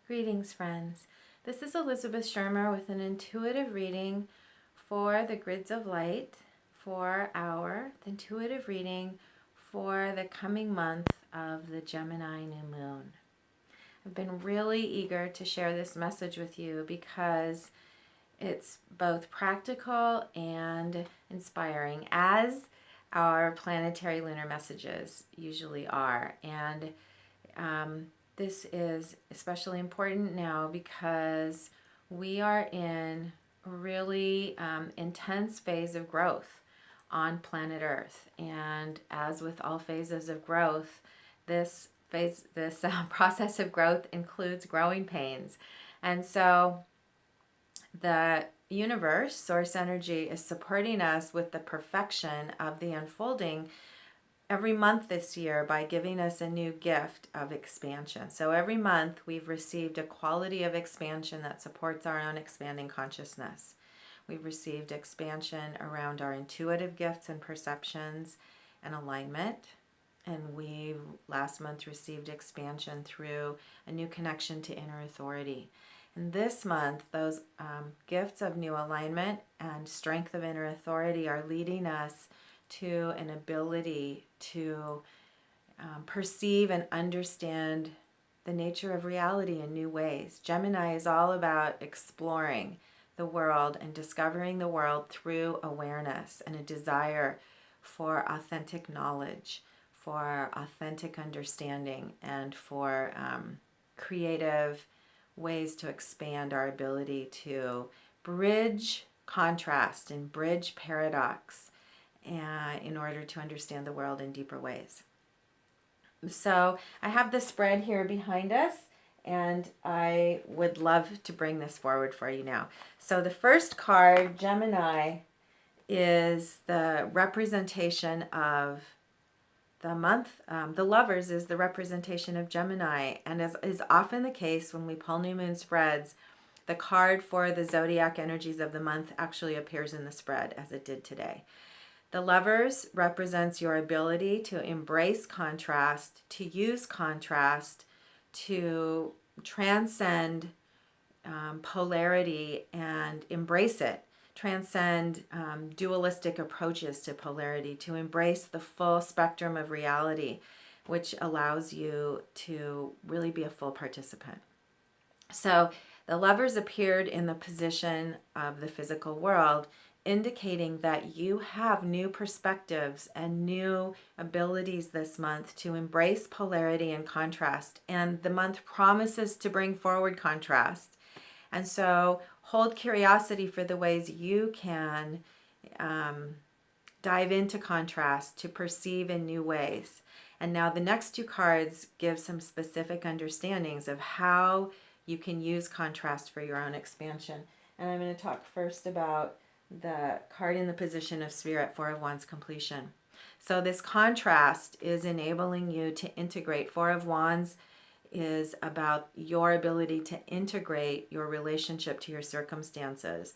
Greetings, friends. This is Elizabeth Schermer with an intuitive reading for the grids of light for the intuitive reading for the coming month of the Gemini new moon. I've been really eager to share this message with you because it's both practical and inspiring, as our planetary lunar messages usually are. And this is especially important now because we are in a really intense phase of growth on planet Earth. And as with all phases of growth, this process of growth includes growing pains. And so the universe, source energy, is supporting us with the perfection of the unfolding every month this year by giving us a new gift of expansion. So every month we've received a quality of expansion that supports our own expanding consciousness. We've received expansion around our intuitive gifts and perceptions and alignment. And we last month received expansion through a new connection to inner authority. And this month, those gifts of new alignment and strength of inner authority are leading us to an ability to perceive and understand the nature of reality in new ways. Gemini is all about exploring the world and discovering the world through awareness and a desire for authentic knowledge, for authentic understanding, and for creative ways to expand our ability to bridge contrast and bridge paradox in order to understand the world in deeper ways. So I have the spread here behind us, and I would love to bring this forward for you now. So the first card, Gemini, is the representation of the month. The Lovers is the representation of Gemini, and as is often the case when we pull new moon spreads, the card for the zodiac energies of the month actually appears in the spread, as it did today. The Lovers represents your ability to embrace contrast, to use contrast, to transcend polarity and embrace it, transcend dualistic approaches to polarity, to embrace the full spectrum of reality, which allows you to really be a full participant. So the Lovers appeared in the position of the physical world, indicating that you have new perspectives and new abilities this month to embrace polarity and contrast. And the month promises to bring forward contrast. And so hold curiosity for the ways you can dive into contrast to perceive in new ways. And now the next two cards give some specific understandings of how you can use contrast for your own expansion. And I'm going to talk first about the card in the position of Spirit, Four of Wands, completion. So this contrast is enabling you to integrate. Four of Wands is about your ability to integrate your relationship to your circumstances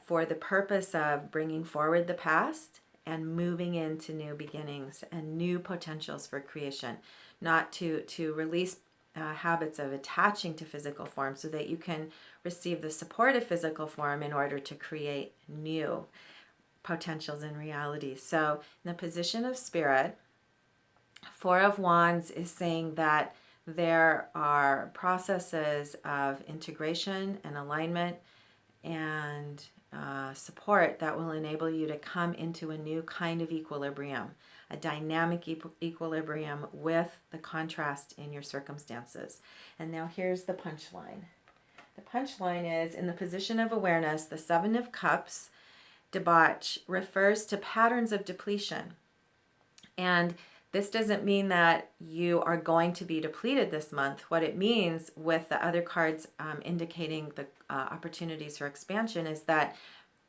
for the purpose of bringing forward the past and moving into new beginnings and new potentials for creation, not to release habits of attaching to physical form so that you can receive the support of physical form in order to create new potentials and realities. So in the position of Spirit, Four of Wands is saying that there are processes of integration and alignment and support that will enable you to come into a new kind of equilibrium, a dynamic equilibrium with the contrast in your circumstances. And now here's the punchline. The punchline is, in the position of awareness, the Seven of Cups, debauch, refers to patterns of depletion. And this doesn't mean that you are going to be depleted this month. What it means, with the other cards indicating the opportunities for expansion, is that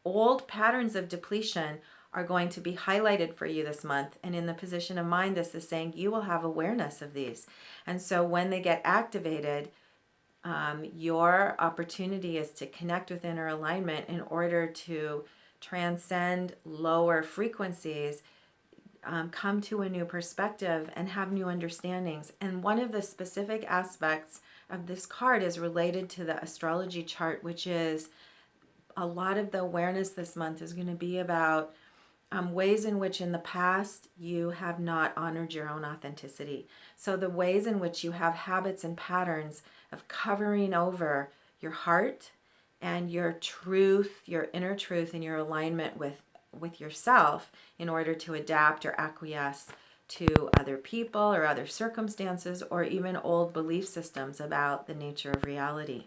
old patterns of depletion are going to be highlighted for you this month. And in the position of mind, this is saying you will have awareness of these. And so when they get activated, your opportunity is to connect with inner alignment in order to transcend lower frequencies come to a new perspective and have new understandings. And one of the specific aspects of this card is related to the astrology chart, which is a lot of the awareness this month is going to be about ways in which in the past you have not honored your own authenticity. So the ways in which you have habits and patterns of covering over your heart and your truth, your inner truth, and your alignment with yourself in order to adapt or acquiesce to other people or other circumstances or even old belief systems about the nature of reality.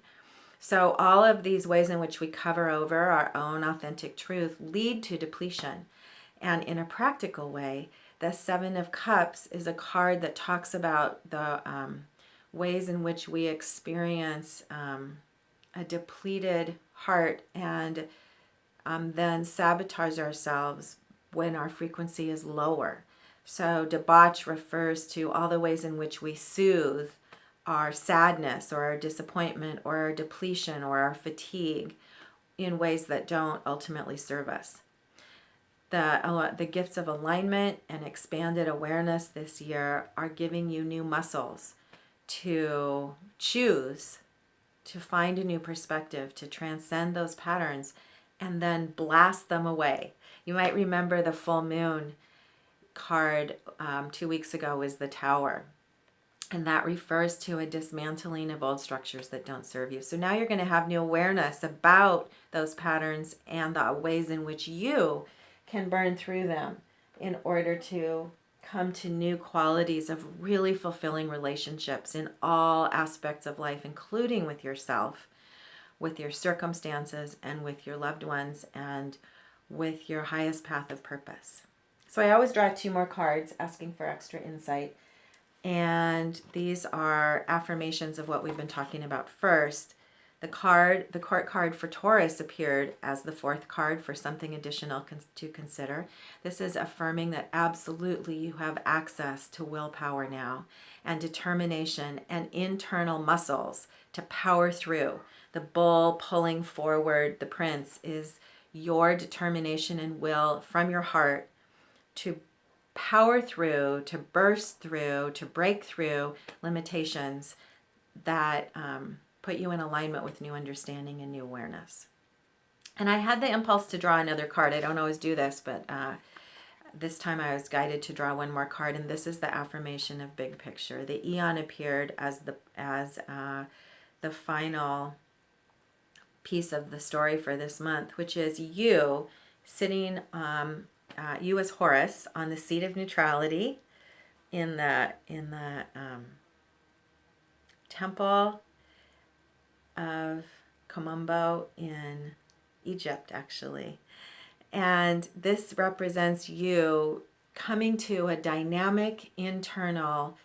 So all of these ways in which we cover over our own authentic truth lead to depletion. And in a practical way, the Seven of Cups is a card that talks about the ways in which we experience a depleted heart and then sabotage ourselves when our frequency is lower. So debauch refers to all the ways in which we soothe our sadness or our disappointment or our depletion or our fatigue in ways that don't ultimately serve us. The gifts of alignment and expanded awareness this year are giving you new muscles to choose, to find a new perspective, to transcend those patterns, and then blast them away. You might remember the full moon card 2 weeks ago was the Tower. And that refers to a dismantling of old structures that don't serve you. So now you're going to have new awareness about those patterns and the ways in which you can burn through them in order to come to new qualities of really fulfilling relationships in all aspects of life, including with yourself, with your circumstances, and with your loved ones, and with your highest path of purpose. So I always draw 2 more cards asking for extra insight. And these are affirmations of what we've been talking about first. The court card for Taurus appeared as the 4th card for something additional to consider. This is affirming that absolutely you have access to willpower now and determination and internal muscles to power through. The bull pulling forward the prince is your determination and will from your heart to power through, to burst through, to break through limitations that put you in alignment with new understanding and new awareness. And I had the impulse to draw another card. I don't always do this, but this time I was guided to draw one more card, and this is the affirmation of big picture. The Eon appeared as the final piece of the story for this month, which is you sitting you as Horus on the seat of neutrality in the temple of Komombo in Egypt, actually. And this represents you coming to a dynamic internal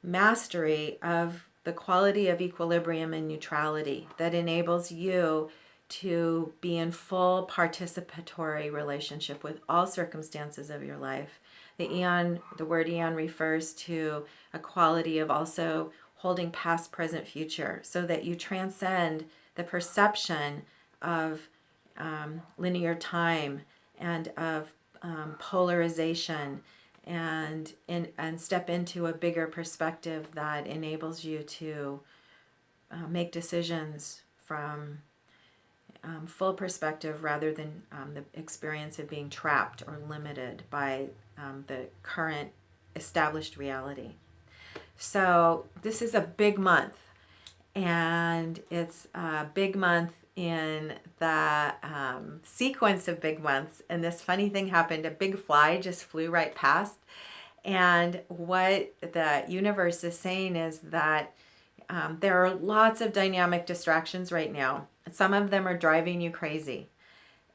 mastery of the quality of equilibrium and neutrality that enables you to be in full participatory relationship with all circumstances of your life. The word eon refers to a quality of also holding past, present, future, so that you transcend the perception of linear time and of polarization and step into a bigger perspective that enables you to make decisions from full perspective rather than the experience of being trapped or limited by the current established reality. So this is a big month, and it's a big month in the sequence of big months. And this funny thing happened. A big fly just flew right past. And what the universe is saying is that there are lots of dynamic distractions right now. Some of them are driving you crazy.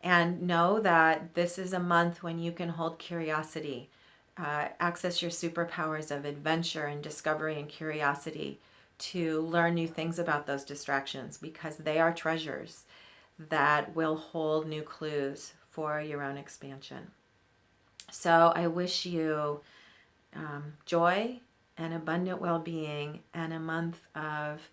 And know that this is a month when you can hold curiosity, access your superpowers of adventure and discovery and curiosity to learn new things about those distractions, because they are treasures that will hold new clues for your own expansion. So I wish you joy and abundant well-being and a month of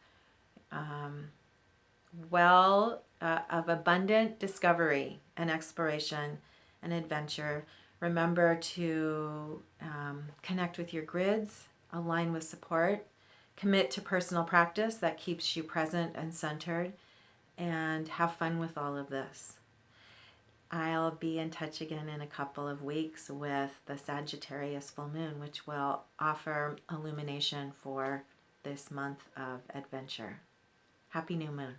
abundant discovery and exploration and adventure. Remember to connect with your grids, align with support, commit to personal practice that keeps you present and centered, and have fun with all of this. I'll be in touch again in a couple of weeks with the Sagittarius full moon, which will offer illumination for this month of adventure. Happy new moon.